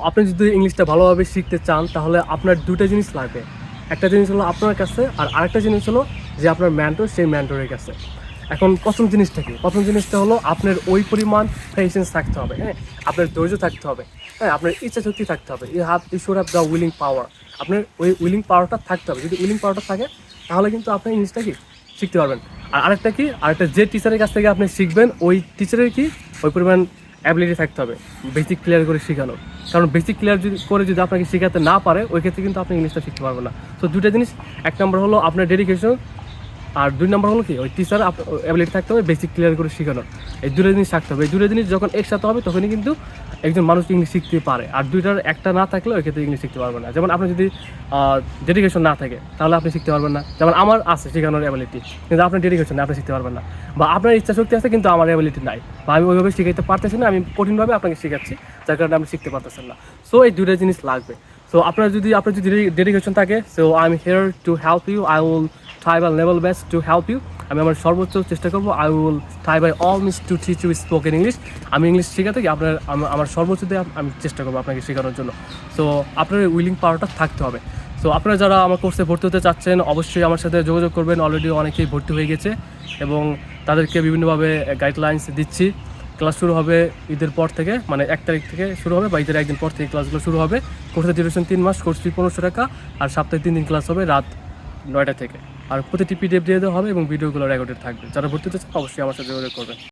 আপনি যদি ইংলিশটা ভালোভাবে শিখতে চান তাহলে আপনার ২টা জিনিস লাগবে। একটা জিনিস হলো আপনার কাছে, আর আরেকটা জিনিস হলো যে আপনার মেন্টর, সেই মেন্টরের কাছে। এখন প্রথম জিনিসটা কি? প্রথম জিনিসটা হলো আপনার ওই পরিমাণ পেশেন্স থাকতে হবে, হ্যাঁ? আপনার ধৈর্য থাকতে হবে, হ্যাঁ? আপনার ইচ্ছাশক্তি থাকতে হবে। You should have the willing power. আপনার ওই উইলিং পাওয়ারটা থাকতে হবে। যদি উইলিং পাওয়ারটা থাকে তাহলে কিন্তু আপনি ইংলিশটা কি শিখতে পারবেন। আর আরেকটা কি, আরেকটা যে টিচারের কাছ থেকে আপনি শিখবেন ওই টিচারের কি ওই পরিমাণ অ্যাবিলিটি থাকতে হবে বেসিক ক্লিয়ার করে শেখানোর। কারণ বেসিক ক্লিয়ার করে যদি আপনাকে শেখাতে না পারে, ওই ক্ষেত্রে কিন্তু আপনি ইংলিশটা শিখতে পারবেন না। তো দুটো জিনিস, এক নম্বর হলো আপনার ডেডিকেশন, আর ২ নম্বর হলো কি ওই টিচার অ্যাবিলিটি থাকতে হবে বেসিক ক্লিয়ার করে শেখানোর। এই দুটো জিনিস থাকতে হবে। এই দুটো জিনিস যখন একসাথে হবে তখনই কিন্তু একজন মানুষ ইংলিশ শিখতে পারে। আর দুইটার একটা না থাকলে ওই ক্ষেত্রে ইংলিশ শিখতে পারবে না। যেমন আপনার যদি ডেডিকেশন না থাকে তাহলে আপনি শিখতে পারবেন না। যেমন আমার আছে শেখানোর অ্যাবিলিটি, কিন্তু আপনার ডেডিকেশন নেই, আপনি শিখতে পারবেন না। বা আপনার ইচ্ছা শক্তি আছে কিন্তু আমার অ্যাবিলিটি নাই, বা আমি ওইভাবে শিখাইতে পারতেছি না, আমি কঠিনভাবে আপনাকে শেখাচ্ছি যার কারণে আপনি শিখতে পারতেছেন না। সো এই দুইটা জিনিস লাগবে। সো আপনার যদি ডেডিকেশন থাকে, so I am here to help you, I will try by level best to help you. আমি আমার সর্বোচ্চ চেষ্টা করবো, I will try by all means to teach you spoken English. আমি ইংলিশ শেখাতে কি আমার সর্বোচ্চ দিয়ে আমি চেষ্টা করবো আপনাকে শেখানোর জন্য। সো আপনার উইলিং পাওয়ারটা থাকতে হবে। সো আপনারা যারা আমার কোর্সে ভর্তি হতে চাচ্ছেন অবশ্যই আমার সাথে যোগাযোগ করবেন। অলরেডি অনেকেই ভর্তি হয়ে গেছে এবং তাদেরকে বিভিন্নভাবে গাইডলাইন্স দিচ্ছি। ক্লাস শুরু হবে ঈদের পর থেকে, মানে ১ তারিখ থেকে শুরু হবে, বা ঈদের একদিন পর থেকে ক্লাসগুলো শুরু হবে। কোর্সের ডিউরেশন ৩ মাস, কোর্স ফি ১৫০০ টাকা, আর সপ্তাহে ৩ দিন ক্লাস হবে রাত ৯টা থেকে। আর প্রতিটি পিডিএফ দিয়ে দেওয়া হবে এবং ভিডিওগুলো রেকর্ডেড থাকবে। যারা ভর্তি হতে চান অবশ্যই আমার সাথে যোগাযোগ করবেন।